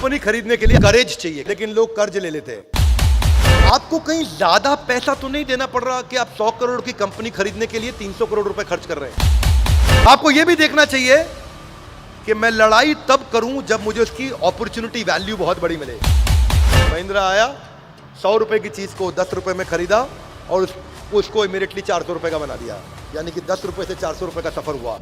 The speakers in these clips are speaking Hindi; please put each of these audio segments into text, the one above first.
कंपनी खरीदने के लिए करेज चाहिए, लेकिन लोग कर्ज ले लेते हैं। आपको कहीं ज्यादा पैसा तो नहीं देना पड़ रहा कि आप 100 करोड़ की कंपनी खरीदने के लिए 300 करोड़ रुपए खर्च कर रहे हैं। आपको यह भी देखना चाहिए कि मैं लड़ाई तब करूं जब मुझे उसकी अपॉर्चुनिटी वैल्यू बहुत बड़ी मिले। महिंद्रा आया, 100 रुपए की चीज को 10 रुपए में खरीदा और उसको इमीडिएटली 400 रुपए का बना दिया, यानी कि 10 रुपए से 400 रुपए का सफर हुआ।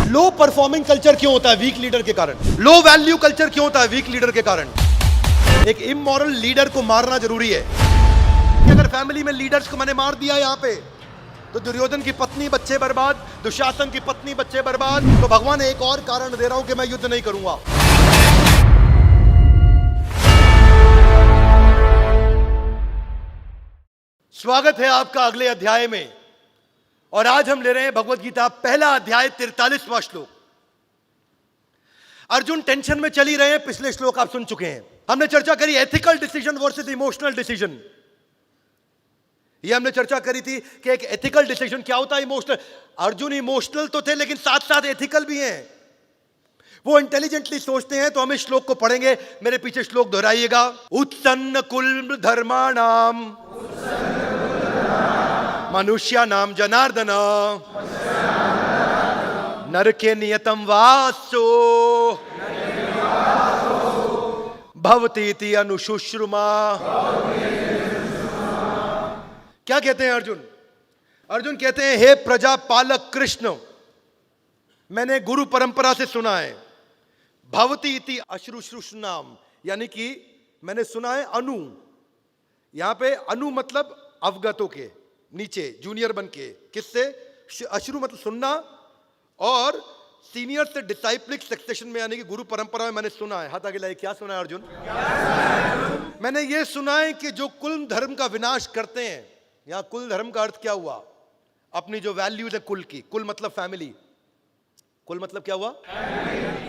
लो परफॉर्मिंग कल्चर क्यों होता है? वीक लीडर के कारण। लो वैल्यू कल्चर क्यों होता है? वीक लीडर के कारण। एक इमोरल लीडर को मारना जरूरी है। अगर फैमिली में लीडर्स को मैंने मार दिया यहां पे, तो दुर्योधन की पत्नी बच्चे बर्बाद, दुशासन की पत्नी बच्चे बर्बाद। तो भगवान एक और कारण दे रहा हूं कि मैं युद्ध नहीं करूंगा। स्वागत है आपका अगले अध्याय में, और आज हम ले रहे हैं भगवत गीता पहला अध्याय 43वां श्लोक। अर्जुन टेंशन में चल ही रहे हैं, पिछले श्लोक आप सुन चुके हैं। हमने चर्चा करी ethical decision versus emotional decision. ये हमने चर्चा करी थी कि एक एथिकल डिसीजन क्या होता है, इमोशनल। अर्जुन इमोशनल तो थे लेकिन साथ साथ एथिकल भी हैं। वो इंटेलिजेंटली सोचते हैं। तो हम इस श्लोक को पढ़ेंगे, मेरे पीछे श्लोक दोहराइएगा। उत्सन्न कुल धर्माणाम मनुष्या नाम जनार्दन नरके नियतम वासो भवतीति अनुशुश्रुमा। क्या कहते हैं अर्जुन? अर्जुन कहते हैं, हे प्रजापालक कृष्ण, मैंने गुरु परंपरा से सुना है, भवती इति अश्रुश्रुष्णाम, यानी कि मैंने सुना है अनु। यहां पे अनु मतलब अवगतों के नीचे, जूनियर बन के। किससे? अश्रु मतलब सुनना, और सीनियर से डिसाइप्लिक सक्सेशन में, यानी कि गुरु परंपरा में मैंने सुना है। हाथ आगे लाइए, क्या सुना है अर्जुन? मैंने ये सुना है कि जो कुल धर्म का विनाश करते हैं, यहां कुल धर्म का अर्थ क्या हुआ? अपनी जो वैल्यूज है कुल की। कुल मतलब फैमिली। कुल मतलब क्या हुआ?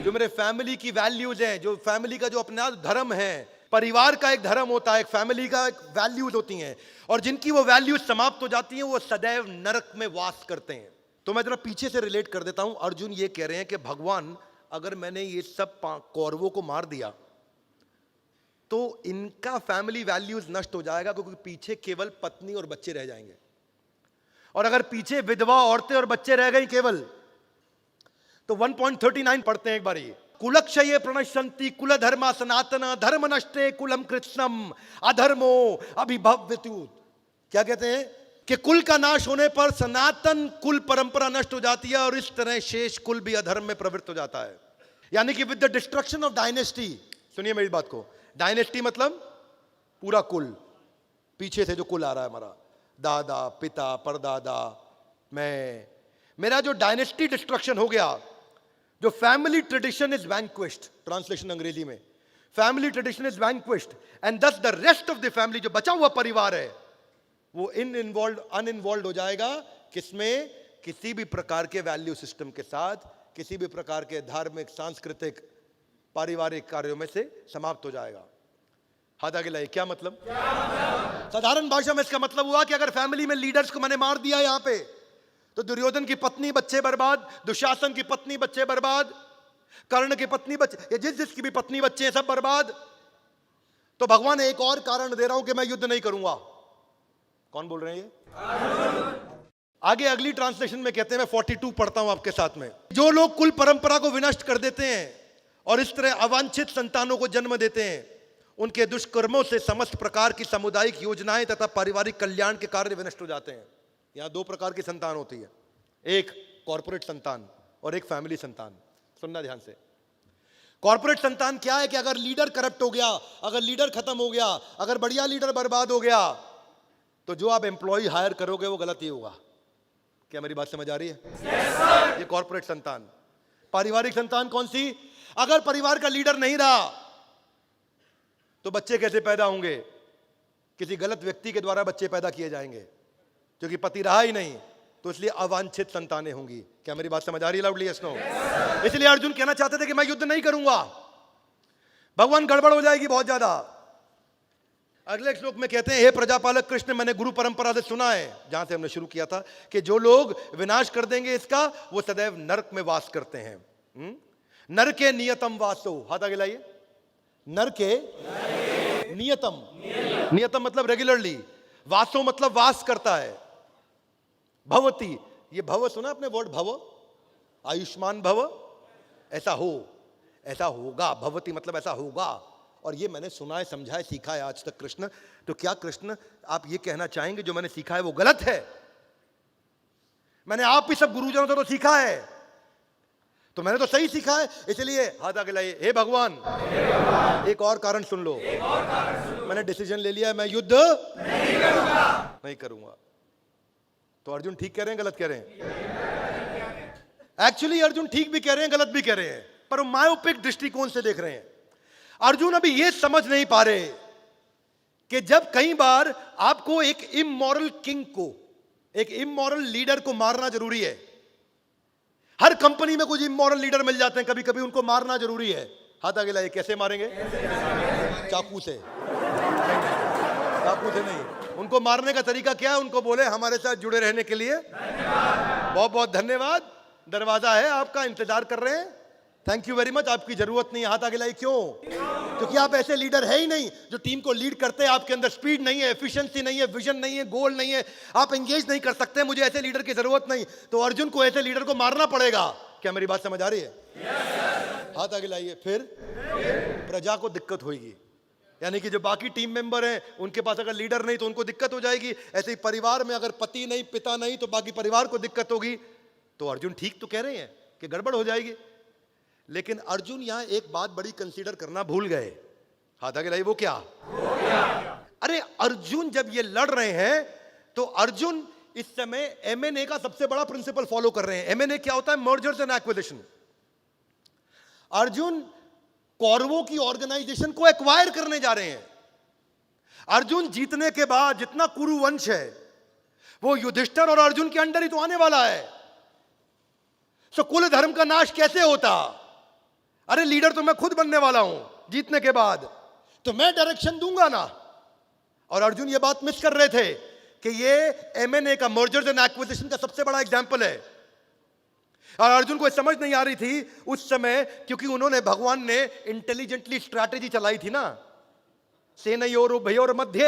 जो मेरे फैमिली की वैल्यूज हैं, जो फैमिली का जो अपना धर्म है, परिवार का एक धर्म होता है, एक फैमिली का एक वैल्यूज होती हैं, और जिनकी वो वैल्यूज समाप्त हो जाती हैं, वो सदैव नरक में वास करते हैं। तो मैं जरा पीछे से रिलेट कर देता हूं। अर्जुन ये कह रहे हैं कि भगवान, अगर मैंने ये सब कौरवों को मार दिया तो इनका फैमिली वैल्यूज नष्ट हो जाएगा, क्योंकि पीछे केवल पत्नी और बच्चे रह जाएंगे। और अगर पीछे विधवा औरतें और बच्चे रह गए केवल, तो 1.39 पढ़ते हैं एक बार ये। कुलक्षये प्रणश्यन्ति कुल धर्मा सनातन धर्म नष्टे कुलम कृत्स्नम अधर्मो अभिभव्यतु। क्या कहते हैं कि कुल का नाश होने पर सनातन कुल परंपरा नष्ट हो जाती है, और इस तरह शेष कुल भी अधर्म में प्रवृत्त हो जाता है। यानी कि with the destruction of dynasty, सुनिए मेरी बात को, डायनेस्टी मतलब पूरा कुल, पीछे से जो कुल आ रहा है हमारा, दादा पिता परदादा, मैं, मेरा जो डायनेस्टी डिस्ट्रक्शन हो गया, जो फैमिली ट्रेडिशन इज वैंक्विश्ड, ट्रांसलेशन अंग्रेजी में, फैमिली ट्रेडिशन इज वैंक्विश्ड एंड दस the rest of the family, जो बचा हुआ परिवार है, वो अनइन्वॉल्व हो जाएगा। किसमें? किसी भी प्रकार के वैल्यू सिस्टम के साथ, किसी भी प्रकार के धार्मिक सांस्कृतिक पारिवारिक कार्यों में से समाप्त हो जाएगा। हाथ आगे लाइए, क्या मतलब? साधारण भाषा में इसका मतलब हुआ कि अगर फैमिली में लीडर्स को मैंने मार दिया यहां पे, तो दुर्योधन की पत्नी बच्चे बर्बाद, दुशासन की पत्नी बच्चे बर्बाद, कर्ण की पत्नी बच्चे, जिसकी भी पत्नी बच्चे हैं सब बर्बाद। तो भगवान एक और कारण दे रहा हूं कि मैं युद्ध नहीं करूंगा। कौन बोल रहे हैं ये? आगे अगली ट्रांसलेशन में कहते हैं, मैं 42 पढ़ता हूं आपके साथ में। जो लोग कुल परंपरा को विनष्ट कर देते हैं और इस तरह अवांछित संतानों को जन्म देते हैं, उनके दुष्कर्मों से समस्त प्रकार की सामुदायिक योजनाएं तथा पारिवारिक कल्याण के कार्य विनष्ट हो जाते हैं। यहां दो प्रकार की संतान होती है, एक कॉर्पोरेट संतान और एक फैमिली संतान। सुनना ध्यान से। कॉर्पोरेट संतान क्या है कि अगर लीडर करप्ट हो गया, अगर लीडर खत्म हो गया, अगर बढ़िया लीडर बर्बाद हो गया, तो जो आप एम्प्लॉय हायर करोगे वो गलत ही होगा। क्या मेरी बात समझ आ रही है? yes, ये कॉर्पोरेट संतान। पारिवारिक संतान कौन सी? अगर परिवार का लीडर नहीं रहा तो बच्चे कैसे पैदा होंगे? किसी गलत व्यक्ति के द्वारा बच्चे पैदा किए जाएंगे, क्योंकि पति रहा ही नहीं, तो इसलिए अवांछित संतानें होंगी। क्या मेरी बात समझ आ रही है? Loudly yes no? इसलिए अर्जुन कहना चाहते थे कि मैं युद्ध नहीं करूंगा, भगवान गड़बड़ हो जाएगी बहुत ज्यादा। अगले श्लोक में कहते हैं, हे प्रजापालक कृष्ण, मैंने गुरु परंपरा से सुना है, जहां से हमने शुरू किया था, कि जो लोग विनाश कर देंगे इसका, वो सदैव नरक में वास करते हैं। नर के नियतम वासो, हाथ आगे लाइए। नर के नियतम, नियतम मतलब रेगुलरली, वासो मतलब वास करता है। भवती, ये भव सुना आपने वर्ड भव, आयुष्मान भव, ऐसा हो, ऐसा होगा। भवती मतलब ऐसा होगा। और ये मैंने सुना है, समझा है, सीखा है आज तक कृष्ण। तो क्या कृष्ण आप ये कहना चाहेंगे जो मैंने सीखा है वो गलत है? मैंने आप भी सब गुरुजनों से तो सीखा है, तो मैंने तो सही सीखा है, इसलिए हाथ आगे लाइए। हे भगवान, एक और कारण सुन लो, मैंने डिसीजन ले लिया है, मैं युद्ध नहीं करूंगा। तो अर्जुन ठीक कह रहे हैं, गलत कह रहे हैं? एक्चुअली अर्जुन ठीक भी कह रहे हैं, गलत भी कह रहे हैं, पर मायोपिक दृष्टिकोण से देख रहे हैं। अर्जुन अभी यह समझ नहीं पा रहे कि जब कई बार आपको एक इमोरल किंग को, एक इमोरल लीडर को मारना जरूरी है। हर कंपनी में कुछ इमोरल लीडर मिल जाते हैं, कभी कभी उनको मारना जरूरी है। हाथ आगे लाइए। कैसे मारेंगे? चाकू से? चाकू से नहीं। उनको मारने का तरीका क्या है? उनको बोले हमारे साथ जुड़े रहने के लिए बहुत बहुत धन्यवाद, दरवाजा है आपका, इंतजार कर रहे हैं, थैंक यू वेरी मच, आपकी जरूरत नहीं है। हाथ आगे लाइए। क्यों? क्योंकि आप ऐसे लीडर है ही नहीं जो टीम को लीड करते हैं। आपके अंदर स्पीड नहीं है, एफिशिएंसी नहीं है, विजन नहीं है, गोल नहीं है, आप एंगेज नहीं कर सकते। मुझे ऐसे लीडर की जरूरत नहीं। तो अर्जुन को ऐसे लीडर को मारना पड़ेगा। क्या मेरी बात समझ आ रही है? हाथ आगे लाइए। फिर प्रजा को दिक्कत होगी, यानी कि जो बाकी टीम मेंबर हैं उनके पास अगर लीडर नहीं तो उनको दिक्कत हो जाएगी। ऐसे ही परिवार में अगर पति नहीं, पिता नहीं, तो बाकी परिवार को दिक्कत होगी। तो अर्जुन ठीक तो कह रहे हैं कि गड़बड़ हो जाएगी, लेकिन अर्जुन यहां एक बात बड़ी कंसीडर करना भूल गए। हाथ आगे लाइए। वो क्या? अरे अर्जुन जब ये लड़ रहे हैं तो अर्जुन इस समय एमएनए का सबसे बड़ा प्रिंसिपल फॉलो कर रहे हैं। एमएनए क्या होता है? Mergers and acquisition. अर्जुन कौरवों की ऑर्गेनाइजेशन को एक्वायर करने जा रहे हैं। अर्जुन जीतने के बाद जितना कुरु वंश है वो युधिष्ठिर और अर्जुन के अंडर ही तो आने वाला है। सो कुल धर्म का नाश कैसे होता? अरे लीडर तो मैं खुद बनने वाला हूं जीतने के बाद, तो मैं डायरेक्शन दूंगा ना। और अर्जुन ये बात मिस कर रहे थे कि ये एमएनए का, मर्जर्स एंड एक्विजिशन का सबसे बड़ा एग्जांपल है। और अर्जुन को समझ नहीं आ रही थी उस समय, क्योंकि उन्होंने, भगवान ने इंटेलिजेंटली स्ट्रैटेजी चलाई थी ना। सेनयोर उभयोर मध्य,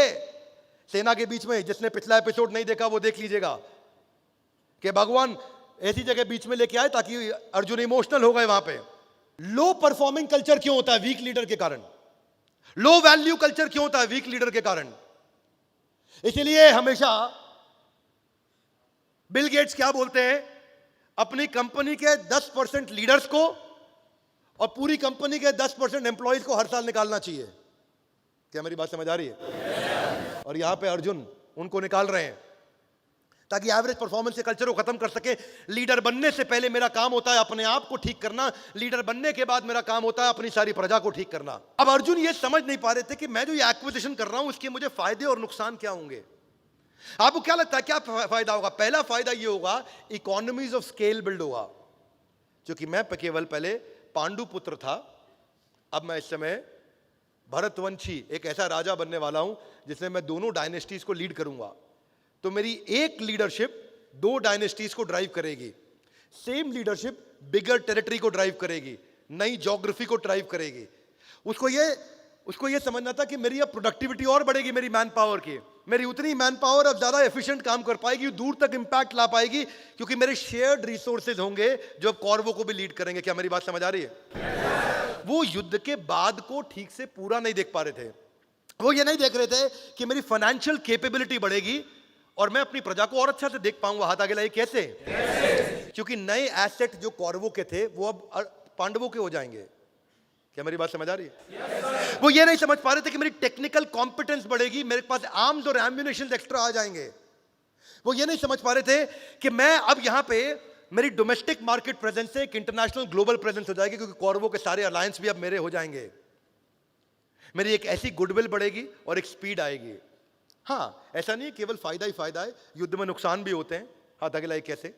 सेना के बीच में, जिसने पिछला एपिसोड नहीं देखा वो देख लीजिएगा, कि भगवान ऐसी जगह बीच में लेके आए ताकि अर्जुन इमोशनल हो गए वहां पे। लो परफॉर्मिंग कल्चर क्यों होता है? वीक लीडर के कारण। लो वैल्यू कल्चर क्यों होता है? वीक लीडर के कारण। इसलिए हमेशा बिल गेट्स क्या बोलते हैं? अपनी कंपनी के 10% लीडर्स को और पूरी कंपनी के 10% एम्प्लॉइज को हर साल निकालना चाहिए। क्या मेरी बात समझ आ रही है? और यहां पे अर्जुन उनको निकाल रहे हैं ताकि एवरेज परफॉर्मेंस के कल्चर को खत्म कर सके। लीडर बनने से पहले मेरा काम होता है अपने आप को ठीक करना, लीडर बनने के बाद मेरा काम होता है अपनी सारी प्रजा को ठीक करना। अब अर्जुन ये समझ नहीं पा रहे थे कि मैं जो ये एक्विजिशन कर रहा हूं इसके मुझे फायदे और नुकसान क्या होंगे। आपको क्या लगता है क्या फायदा होगा? पहला फायदा ये होगा, इकोनॉमीज ऑफ स्केल बिल्ड होगा। क्योंकि मैं केवल पहले पांडु पुत्र था, अब मैं इस समय भरतवंशी एक ऐसा राजा बनने वाला हूं जिसमें मैं दोनों डायनेस्टीज को लीड करूंगा। तो मेरी एक लीडरशिप 2 डायनेस्टीज को ड्राइव करेगी। सेम लीडरशिप बिगर टेरिटरी को ड्राइव करेगी, नई ज्योग्राफी को ड्राइव करेगी। उसको ये समझना था कि मेरी अब प्रोडक्टिविटी और बढ़ेगी, मेरी मैन पावर की, मेरी उतनी मैन पावर अब ज्यादा एफिशिएंट काम कर पाएगी, दूर तक इंपैक्ट ला पाएगी, क्योंकि मेरे शेयर्ड रिसोर्सेज होंगे जो अब कौरवों को भी लीड करेंगे। क्या मेरी बात समझ आ रही है? वो युद्ध के बाद को ठीक से पूरा नहीं देख पा रहे थे। वो ये नहीं देख रहे थे कि मेरी फाइनेंशियल कैपेबिलिटी बढ़ेगी और मैं अपनी प्रजा को और अच्छा से देख पाऊंगा। हाथ आगे लाइए। कैसे? क्योंकि नए एसेट जो कौरवों के थे वो अब पांडवों के हो जाएंगे। क्या मेरी बात समझ आ रही है? वो ये नहीं समझ पा रहे थे कि मेरी टेक्निकल कॉम्पिटेंस बढ़ेगी, मेरे पास आर्म्स और एम्युनिशन एक्स्ट्रा आ जाएंगे। वो ये नहीं समझ पा रहे थे कि मैं अब यहां पे मेरी डोमेस्टिक मार्केट प्रेजेंस से एक इंटरनेशनल ग्लोबल प्रेजेंस हो जाएगी, क्योंकि कौरवों के सारे अलायंस भी अब मेरे हो जाएंगे। मेरी एक ऐसी गुडविल बढ़ेगी और एक स्पीड आएगी। हाँ, ऐसा नहीं केवल फायदा ही फायदा है, युद्ध में नुकसान भी होते हैं। हाथ आगे लाइए। कैसे?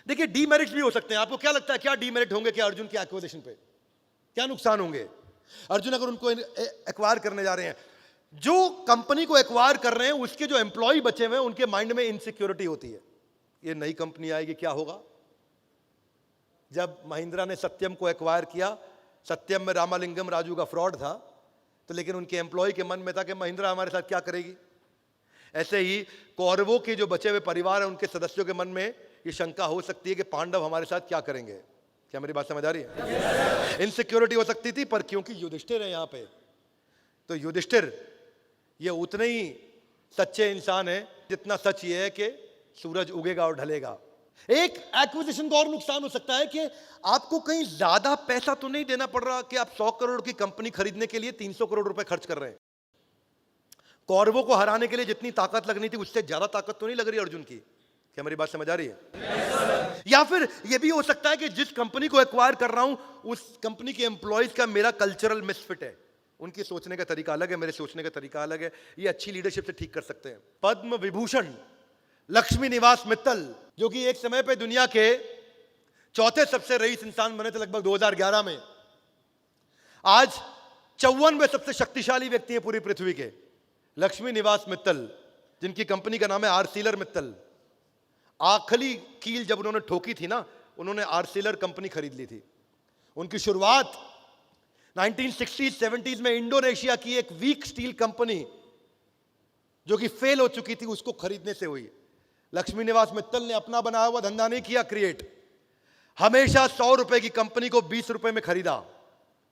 देखिए, डीमेरिट्स भी हो सकते हैं। आपको क्या लगता है क्या डीमेरिट होंगे क्या अर्जुन के एक्विजिशन पे? क्या नुकसान होंगे? अर्जुन अगर उनको एक्वायर करने जा रहे हैं, जो कंपनी को एक्वायर कर रहे हैं उसके जो एम्प्लॉय बचे हुए हैं उनके माइंड में इनसिक्योरिटी होती है। ये नई कंपनी आएगी, क्या होगा? जब महिंद्रा ने सत्यम को एक्वायर किया, सत्यम में रामालिंगम राजू का फ्रॉड था, तो लेकिन उनके एम्प्लॉय के मन में था कि महिंद्रा हमारे साथ क्या करेगी। ऐसे ही कौरवों के जो बचे हुए परिवार है उनके सदस्यों के मन में ये शंका हो सकती है कि पांडव हमारे साथ क्या करेंगे। क्या मेरी बात समझ आ रही है? इनसिक्योरिटी हो सकती थी, पर क्योंकि युधिष्ठिर है यहां पे, तो युधिष्ठिर ये उतने ही सच्चे इंसान है जितना सच ये है कि सूरज उगेगा और ढलेगा। एक एक्विजिशन का और नुकसान हो सकता है कि आपको कहीं ज्यादा पैसा तो नहीं देना पड़ रहा कि आप 100 करोड़ की कंपनी खरीदने के लिए 300 करोड़ रुपए खर्च कर रहे हैं। कौरवों को हराने के लिए जितनी ताकत लगनी थी उससे ज्यादा ताकत तो नहीं लग रही अर्जुन की। क्या मेरी बात समझ आ रही है? या फिर यह भी हो सकता है कि जिस कंपनी को एक्वायर कर रहा हूं उस कंपनी के एम्प्लॉयज का मेरा कल्चरल मिसफिट है, उनकी सोचने का तरीका अलग है, मेरे सोचने का तरीका अलग है। ये अच्छी लीडरशिप से ठीक कर सकते हैं। पद्म विभूषण लक्ष्मी निवास मित्तल, जो कि एक समय पे दुनिया के चौथे सबसे रईस इंसान बने थे लगभग 2011 में, आज 54वें सबसे शक्तिशाली व्यक्ति है पूरी पृथ्वी के। लक्ष्मी निवास मित्तल, जिनकी कंपनी का नाम है आर्सिलर मित्तल। आखिरी कील जब उन्होंने ठोकी थी ना, उन्होंने आर्सिलर कंपनी खरीद ली थी। उनकी शुरुआत 1960s 70s में इंडोनेशिया की एक वीक स्टील कंपनी जो कि फेल हो चुकी थी उसको खरीदने से हुई। लक्ष्मी निवास मित्तल ने अपना बनाया हुआ धंधा नहीं किया क्रिएट, हमेशा 100 रुपए की कंपनी को 20 रुपए में खरीदा,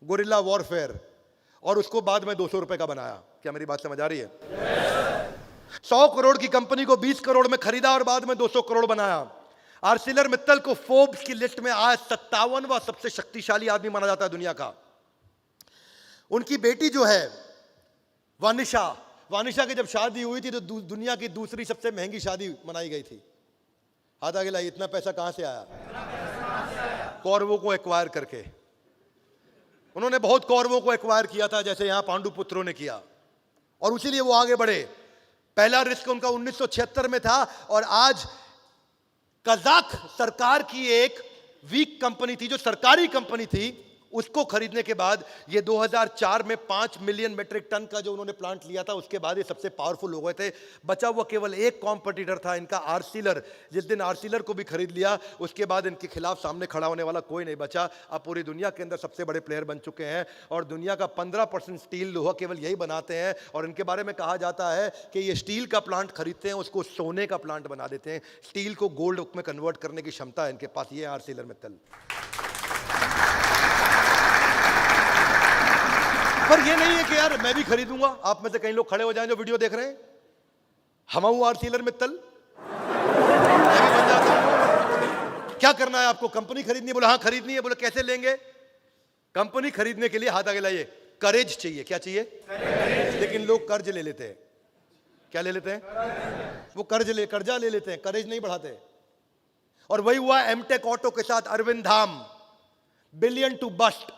गोरिल्ला वॉरफेयर, और उसको बाद में 200 रुपए का बनाया। क्या मेरी बात समझ आ रही है? 100 करोड़ की कंपनी को 20 करोड़ में खरीदा और बाद में 200 करोड़ बनाया। आर्सिलर मित्तल को फोर्ब्स की लिस्ट में आज 57वां सबसे शक्तिशाली आदमी माना जाता है दुनिया का। उनकी बेटी जो है वानिशा की जब शादी हुई थी तो दुनिया की दूसरी सबसे महंगी शादी मनाई गई थी। हाथ आगे लाइए, इतना पैसा कहां से आया? कौरवों को एक्वायर करके। उन्होंने बहुत कौरवों को एक्वायर किया था, जैसे यहां पांडु पुत्रों ने किया, और उसीलिए वो आगे बढ़े। पहला रिस्क उनका 1976 में था, और आज कजाक सरकार की एक वीक कंपनी थी जो सरकारी कंपनी थी, उसको खरीदने के बाद ये 2004 में 5 मिलियन मेट्रिक टन का जो उन्होंने प्लांट लिया था, उसके बाद ये सबसे पावरफुल हो गए थे। बचा हुआ केवल एक कॉम्पिटिटर था इनका, आर्सिलर। जिस दिन आर्सिलर को भी खरीद लिया उसके बाद इनके खिलाफ सामने खड़ा होने वाला कोई नहीं बचा। अब पूरी दुनिया के अंदर सबसे बड़े प्लेयर बन चुके हैं, और दुनिया का 15% स्टील लोहा केवल यही बनाते हैं। और इनके बारे में कहा जाता है कि ये स्टील का प्लांट खरीदते हैं, उसको सोने का प्लांट बना देते हैं। स्टील को गोल्ड में कन्वर्ट करने की क्षमता है इनके पास। ये आर्सिलर मित्तल। पर ये नहीं है कि यार मैं भी खरीदूंगा। आप में से कई लोग खड़े हो जाएं जो वीडियो देख रहे हैं, हम आर्सिलर मित्तल, मैं भी बन जाता हूं। क्या करना है आपको? कंपनी खरीदनी है? बोले हाँ खरीदनी है। बोले कैसे लेंगे? कंपनी खरीदने के लिए हाथ आगे लाइए, करेज चाहिए। क्या चाहिए? लेकिन लोग कर्ज ले लेते हैं। क्या ले लेते हैं? वो कर्जा ले लेते हैं, करेज नहीं बढ़ाते। और वही हुआ एमटेक ऑटो के साथ। अरविंद धाम बिलियन टू बस्ट,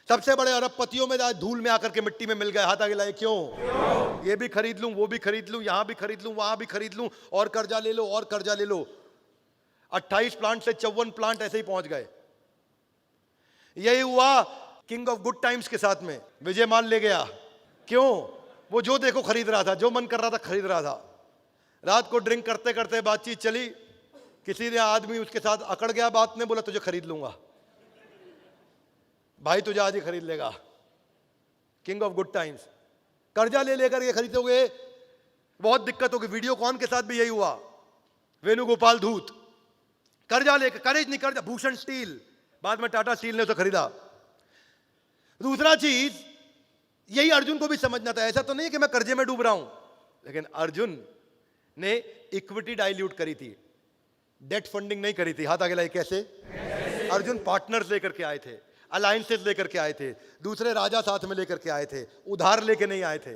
सबसे बड़े अरबपतियों में आज धूल में आकर के मिट्टी में मिल गए। हाथ आगे लाए, क्यों? ये भी खरीद लूं, वो भी खरीद लूं, यहां भी खरीद लूं, वहां भी खरीद लूं, और कर्जा ले लो और कर्जा ले लो। 28 प्लांट से 54 प्लांट ऐसे ही पहुंच गए। यही हुआ किंग ऑफ गुड टाइम्स के साथ में। विजय माल ले गया, क्यों? वो जो देखो खरीद रहा था, जो मन कर रहा था खरीद रहा था। रात को ड्रिंक करते करते बातचीत चली, किसी ने आदमी उसके साथ अकड़ गया बात में, बोला तुझे खरीद लूंगा भाई, तुझे आज ही खरीद लेगा। King of good times. कर्जा ले लेकर ये खरीदोगे बहुत दिक्कत होगी। वीडियोकॉन के साथ भी यही हुआ। वेणुगोपाल धूत कर्जा लेकर, करेज नहीं, कर्जा। भूषण स्टील, बाद में टाटा स्टील ने उसे खरीदा। दूसरा चीज, यही अर्जुन को भी समझना था। ऐसा तो नहीं है कि मैं कर्जे में डूब रहा हूं, लेकिन अर्जुन ने इक्विटी डाइल्यूट करी थी, डेट फंडिंग नहीं करी थी। हाथ आगे लाइए, कैसे? अर्जुन पार्टनर्स लेकर के आए थे, अलायंसेस लेकर के आए थे, दूसरे राजा साथ में लेकर के आए थे, उधार लेके नहीं आए थे।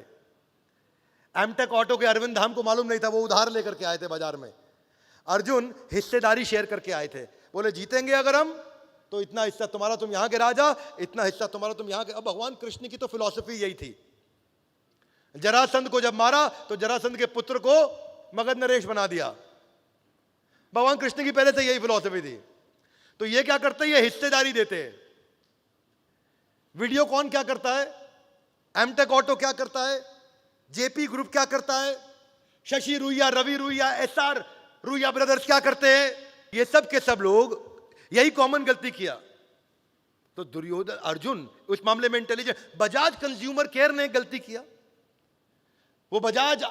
एमटेक ऑटो के अरविंद धाम को मालूम नहीं था, वो उधार लेकर के आए थे बाजार में। अर्जुन हिस्सेदारी शेयर करके आए थे। बोले जीतेंगे अगर हम तो इतना हिस्सा तुम्हारा, तुम यहां के राजा, इतना हिस्सा तुम्हारा, तुम यहां के। अब भगवान कृष्ण की तो फिलॉसफी यही थी। जरासंध को जब मारा तो जरासंध के पुत्र को मगध नरेश बना दिया। भगवान कृष्ण की पहले से यही फिलॉसफी थी। तो ये क्या करते हैं? ये हिस्सेदारी देते हैं। वीडियोकॉन क्या करता है? एमटेक ऑटो क्या करता है? जेपी ग्रुप क्या करता है? शशि रुइया, रवि रुइया, एसआर रुइया ब्रदर्स क्या करते हैं? ये सब के सब लोग यही कॉमन गलती किया। तो दुर्योधन अर्जुन उस मामले में इंटेलिजेंट। बजाज कंज्यूमर केयर ने एक गलती किया, वो Bajaj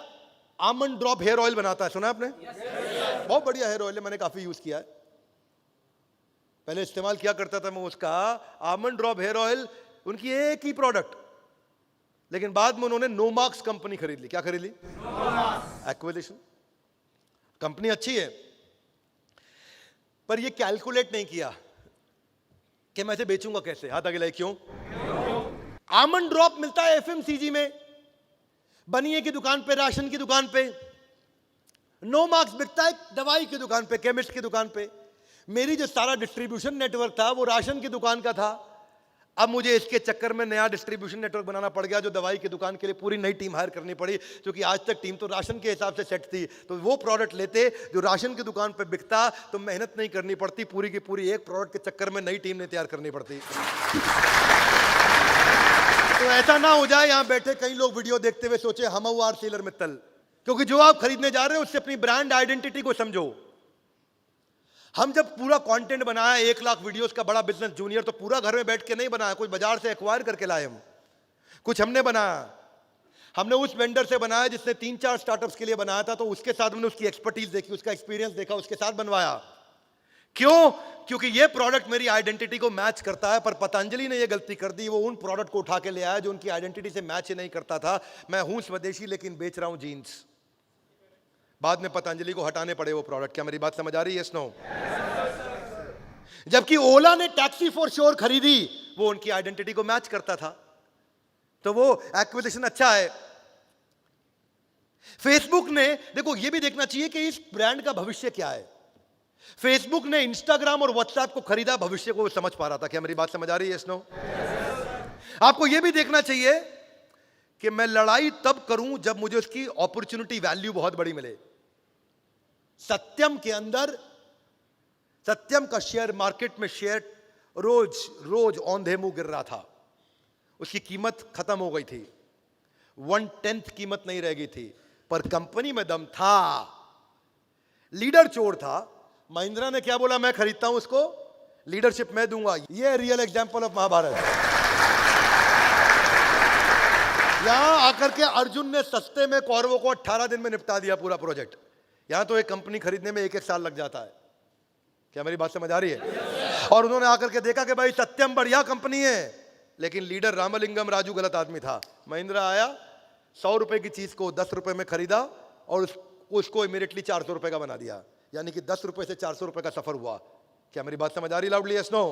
almond drop hair oil बनाता है, सुना आपने? बहुत बढ़िया हेयर ऑयल है, मैंने काफी यूज किया है, पहले इस्तेमाल किया करता था मैं उसका। आमंड ड्रॉप हेयर ऑयल उनकी एक ही प्रोडक्ट, लेकिन बाद में उन्होंने नोमाक्स कंपनी खरीद ली। क्या खरीद ली? एक्विजिशन। कंपनी अच्छी है, पर ये कैलकुलेट नहीं किया कि मैं इसे बेचूंगा कैसे। हाथ आगे लाइए। क्यों? आमंड ड्रॉप मिलता है एफएमसीजी में, बनिए की दुकान पे, राशन की दुकान पे। नो मार्क्स बिकता है दवाई की दुकान पे, केमिस्ट की दुकान पे। मेरी जो सारा डिस्ट्रीब्यूशन नेटवर्क था वो राशन की दुकान का था। अब मुझे इसके चक्कर में नया डिस्ट्रीब्यूशन नेटवर्क बनाना पड़ गया, जो दवाई की दुकान के लिए पूरी नई टीम हायर करनी पड़ी, क्योंकि आज तक टीम तो राशन के हिसाब से सेट थी। तो वो प्रोडक्ट लेते जो राशन की दुकान पे बिकता, तो मेहनत नहीं करनी पड़ती, पूरी की पूरी एक प्रोडक्ट के चक्कर में नई टीम ने तैयार करनी पड़ती। तो ऐसा ना हो जाए यहां बैठे कई लोग वीडियो देखते हुए सोचे हम आर सीलर मित्तल, क्योंकि जो आप खरीदने जा रहे हो उससे अपनी ब्रांड आइडेंटिटी को समझो। हम जब पूरा कंटेंट बनाया 1 लाख वीडियोस का बड़ा बिजनेस जूनियर, तो पूरा घर में बैठ के नहीं बनाया, कुछ बाजार से एक्वायर करके लाए हम, कुछ हमने बनाया। हमने उस वेंडर से बनाया जिसने 3-4 स्टार्टअप्स के लिए बनाया था, तो उसके साथ हमने उसकी एक्सपर्टीज देखी, उसका एक्सपीरियंस देखा, उसके साथ बनवाया। क्यों? क्योंकि ये प्रोडक्ट मेरी आइडेंटिटी को मैच करता है। पर पतंजलि ने ये गलती कर दी, वो उन प्रोडक्ट को उठा के ले आया जो उनकी आइडेंटिटी से मैच ही नहीं करता था। मैं हूं स्वदेशी लेकिन बेच रहा हूं जीन्स। बाद में पतंजलि को हटाने पड़े वो प्रोडक्ट। क्या मेरी बात समझ आ रही है? स्नो। जबकि ओला ने टैक्सी फॉर श्योर खरीदी, वो उनकी आइडेंटिटी को मैच करता था, तो वो एक्विजिशन अच्छा है। फेसबुक ने, देखो ये भी देखना चाहिए कि इस ब्रांड का भविष्य क्या है। फेसबुक ने इंस्टाग्राम और व्हाट्सएप को खरीदा, भविष्य को समझ पा रहा था। क्या मेरी बात समझ आ रही है? स्नो। आपको यह भी देखना चाहिए कि मैं लड़ाई तब करूं जब मुझे उसकी अपॉर्चुनिटी वैल्यू बहुत बड़ी मिले। सत्यम के अंदर, सत्यम का शेयर मार्केट में शेयर रोज रोज औंधे मुंह गिर रहा था, उसकी कीमत खत्म हो गई थी, 1/10 कीमत नहीं रह गई थी, पर कंपनी में दम था, लीडर चोर था। महिंद्रा ने क्या बोला? मैं खरीदता हूं उसको, लीडरशिप मैं दूंगा। ये रियल एग्जांपल ऑफ महाभारत। यहां आकर के अर्जुन ने सस्ते में कौरवों को 18 दिन में निपटा दिया पूरा प्रोजेक्ट। यहां तो एक कंपनी खरीदने में 1-1 साल लग जाता है। क्या मेरी बात समझ आ रही है? और उन्होंने आकर के देखा कि भाई सत्यम बढ़िया कंपनी है, लेकिन लीडर रामलिंगम राजू गलत आदमी था। महिंद्रा आया, 100 रुपए की चीज को 10 रुपए में खरीदा और उसको इमीडिएटली 400 रुपए का बना दिया, यानी कि 10 रुपए से 400 रुपए का सफर हुआ। क्या मेरी बात समझ आ रही? Loudly snow.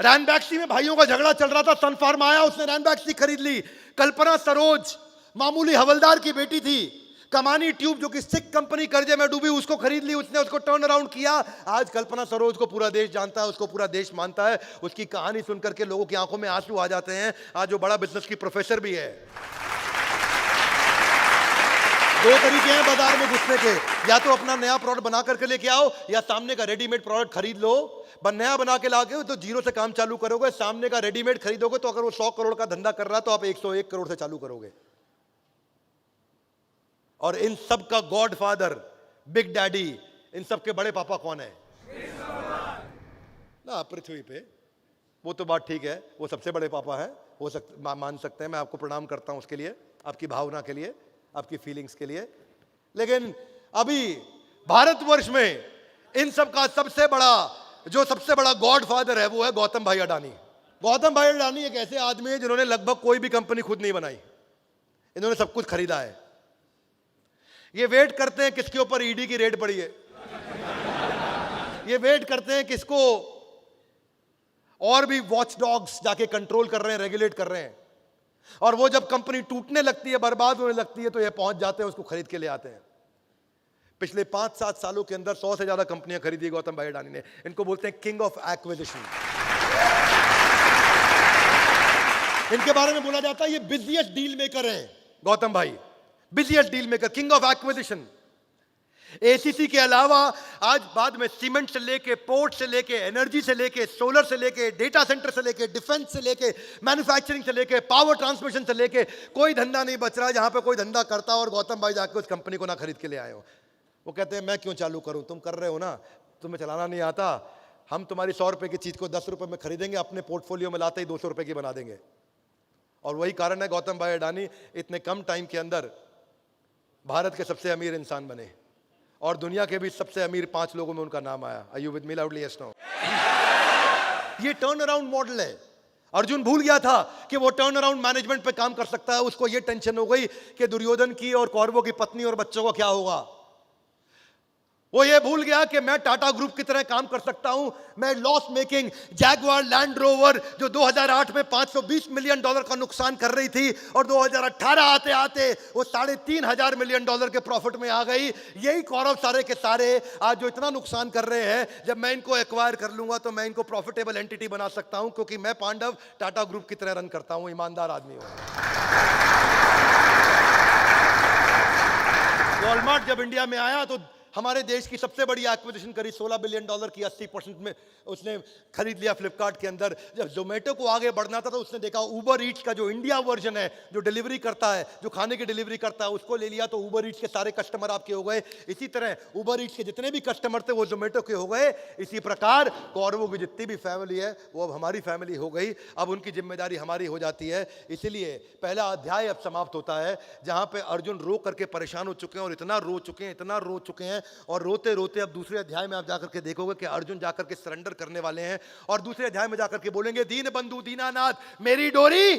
रैनबैक्सी में भाइयों का झगड़ा चल रहा था, सन फार्मा आया, उसने रैनबैक्सी खरीद ली। कल्पना सरोज मामूली हवलदार की बेटी थी, कमानी ट्यूब जो कि सिक कंपनी कर्जे में डूबी, उसको खरीद ली, उसने उसको टर्न अराउंड किया। आज कल्पना सरोज को पूरा देश जानता है, उसको पूरा देश मानता है। उसकी कहानी सुनकर के लोगों की आंखों में आंसू आ जाते हैं। आज वो बड़ा बिजनेस की प्रोफेसर भी है। 2 तरीके हैं बाजार में घुसने के, या तो अपना नया प्रोडक्ट बना करके लेके आओ, या सामने का रेडीमेड प्रोडक्ट खरीद लो। नया बना के लाके तो जीरो से काम चालू करोगे, सामने का रेडीमेड खरीदोगे तो अगर वो 100 करोड़ का धंधा कर रहा है तो आप 101 करोड़ से चालू करोगे। और इन सब का गॉड फादर, बिग डैडी, इन सब के बड़े पापा कौन है ना पृथ्वी पे? वो तो बात ठीक है, वो सबसे बड़े पापा हैं, हो सकता मान सकते हैं, मैं आपको प्रणाम करता हूं उसके लिए, आपकी भावना के लिए, आपकी फीलिंग्स के लिए। लेकिन अभी भारतवर्ष में इन सब का सबसे बड़ा गॉड फादर है, वो है गौतम भाई अडानी। गौतम भाई अडानी एक ऐसे आदमी है जिन्होंने लगभग कोई भी कंपनी खुद नहीं बनाई, इन्होंने सब कुछ खरीदा है। ये वेट करते हैं किसके ऊपर ईडी की रेड पड़ी है, ये वेट करते हैं किसको और भी वॉच डॉग्स जाके कंट्रोल कर रहे हैं, रेगुलेट कर रहे हैं। और वो जब कंपनी टूटने लगती है, बर्बाद होने लगती है, तो ये पहुंच जाते हैं, उसको खरीद के ले आते हैं। पिछले 5-7 सालों के अंदर 100 से ज्यादा कंपनियां खरीदी गौतम भाई अडानी ने। इनको बोलते हैं किंग ऑफ एक्विजिशन। इनके बारे में बोला जाता है ये बिजिएस्ट डील मेकर हैं गौतम भाई, busiest deal maker, king of acquisition. ACC के अलावा आज बाद में सीमेंट से लेके, पोर्ट से लेके, एनर्जी से लेके, सोलर से लेके, डेटा सेंटर से लेके, डिफेंस से लेके, मैन्युफैक्चरिंग से लेके, पावर ट्रांसमिशन से लेके, कोई धंधा नहीं बच रहा जहां पे कोई धंधा करता और गौतम भाई जाके उस कंपनी को ना खरीद के ले आए हो। वो कहते हैं मैं क्यों चालू करूं, तुम कर रहे हो ना, तुम्हें चलाना नहीं आता, हम तुम्हारी 100 रुपए की चीज को 10 रुपए में खरीदेंगे, अपने पोर्टफोलियो में लाते ही 200 रुपए की बना देंगे। और वही कारण है गौतम भाई अडानी इतने कम टाइम के अंदर भारत के सबसे अमीर इंसान बने और दुनिया के भी सबसे अमीर 5 लोगों में उनका नाम आया। Are you with me loudly? Yes no? ये टर्न अराउंड मॉडल है। अर्जुन भूल गया था कि वो टर्न अराउंड मैनेजमेंट पे काम कर सकता है। उसको ये टेंशन हो गई कि दुर्योधन की और कौरवों की पत्नी और बच्चों का क्या होगा। वो ये भूल गया कि मैं टाटा ग्रुप की तरह काम कर सकता हूं। मैं loss making Jaguar land rover जो 2008 में $520 मिलियन का नुकसान कर रही थी और 2018 आते आते वो $3.5 मिलियन के प्रॉफिट में आ गई। यही कौरव सारे के सारे आज जो इतना नुकसान कर रहे हैं, जब मैं इनको एक्वायर कर लूंगा तो मैं इनको प्रॉफिटेबल एंटिटी बना सकता हूं, क्योंकि मैं पांडव टाटा ग्रुप की तरह रन करता हूं, ईमानदार आदमी हूं। वॉलमार्ट जब इंडिया में आया तो हमारे देश की सबसे बड़ी एक्विजिशन करी, $16 बिलियन की 80% में उसने खरीद लिया फ्लिपकार्ट के अंदर। जब जोमेटो को आगे बढ़ना था तो उसने देखा उबर ईट्स का जो इंडिया वर्जन है, जो डिलीवरी करता है, जो खाने की डिलीवरी करता है, उसको ले लिया तो उबर ईट्स के सारे कस्टमर आपके हो गए। इसी तरह उबर ईट्स के जितने भी कस्टमर थे वो जोमेटो के हो गए। इसी प्रकार कौरवों की जितनी भी फैमिली है वो अब हमारी फैमिली हो गई। अब उनकी जिम्मेदारी हमारी हो जाती है। इसीलिए पहला अध्याय अब समाप्त होता है जहां पे अर्जुन रो करके परेशान हो चुके हैं और इतना रो चुके हैं, इतना रो चुके हैं। और रोते रोते अब दूसरे अध्याय में आप जाकर के देखोगे कि अर्जुन जाकर के सरेंडर करने वाले हैं और दूसरे अध्याय में जाकर के बोलेंगे, दीन बंधु दीनानाथ मेरी डोरी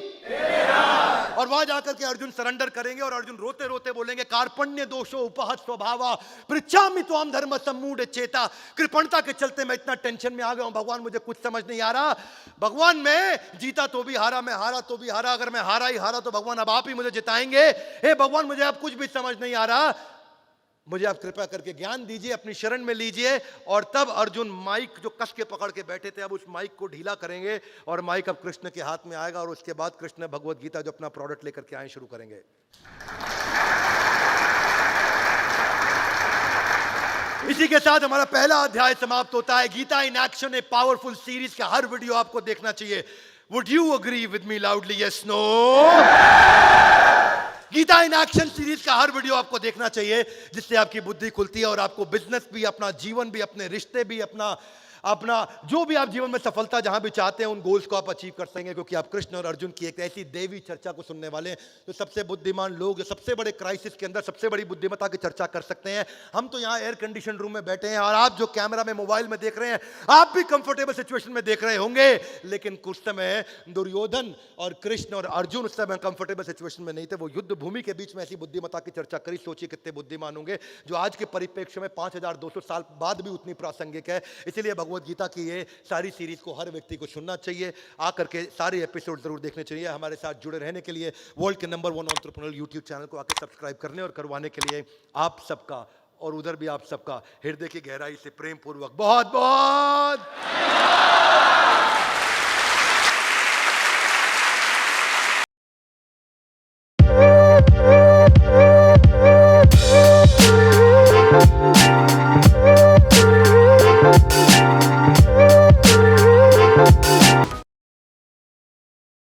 और वहां जाकर के अर्जुन सरेंडर करेंगे और अर्जुन रोते रोते बोलेंगे, कार्पण्य दोषो उपहत स्वभावा पृच्छामि त्वाम धर्म सम्मूढ़ चेता। कृपणता के चलते मैं इतना टेंशन में आ गया हूं भगवान, मुझे कुछ समझ नहीं आ रहा। भगवान मैं जीता तो भी हारा, मैं हारा तो भी हारा। अगर मैं हारा ही हारा तो भगवान अब आप ही मुझे जिताएंगे। हे भगवान मुझे अब कुछ भी समझ नहीं आ रहा, मुझे आप कृपा करके ज्ञान दीजिए, अपनी शरण में लीजिए। और तब अर्जुन माइक जो कस के पकड़ के बैठे थे अब उस माइक को ढीला करेंगे और माइक अब कृष्ण के हाथ में आएगा और उसके बाद कृष्ण भगवत गीता जो अपना प्रोडक्ट लेकर के आए शुरू करेंगे। इसी के साथ हमारा पहला अध्याय समाप्त होता है। Gita in action, a powerful series का हर वीडियो आपको देखना चाहिए। Would you agree with me loudly? Yes no? Gita in action series का हर वीडियो आपको देखना चाहिए, जिससे आपकी बुद्धि खुलती है और आपको बिजनेस भी, अपना जीवन भी, अपने रिश्ते भी, अपना जो भी आप जीवन में सफलता जहां भी चाहते हैं उन गोल्स को आप अचीव कर सकेंगे, क्योंकि आप कृष्ण और अर्जुन की एक ऐसी देवी चर्चा को सुनने वाले हैं जो सबसे बुद्धिमान लोग जो सबसे बड़े क्राइसिस के अंदर सबसे बड़ी बुद्धिमत्ता की चर्चा कर सकते हैं। हम तो यहाँ एयर कंडीशन रूम में बैठे हैं और आप जो कैमरा में मोबाइल में देख रहे हैं आप भी कंफर्टेबल सिचुएशन में देख रहे होंगे, लेकिन कुछ समय दुर्योधन और कृष्ण और अर्जुन उस समय कंफर्टेबल सिचुएशन में नहीं थे। वो युद्ध भूमि के बीच में ऐसी बुद्धिमत्ता की चर्चा करी। सोचिए कितने बुद्धिमान होंगे, जो आज के परिप्रेक्ष्य में 5200 साल बाद भी उतनी प्रासंगिक है। इसलिए भगवत गीता की ये सारी सीरीज को हर व्यक्ति को सुनना चाहिए, आकर के सारे एपिसोड जरूर देखने चाहिए। हमारे साथ जुड़े रहने के लिए वर्ल्ड के नंबर 1 एंटरप्रेन्योर यूट्यूब चैनल को आकर सब्सक्राइब करने और करवाने के लिए आप सबका और उधर भी आप सबका हृदय की गहराई से प्रेम पूर्वक बहुत बहुत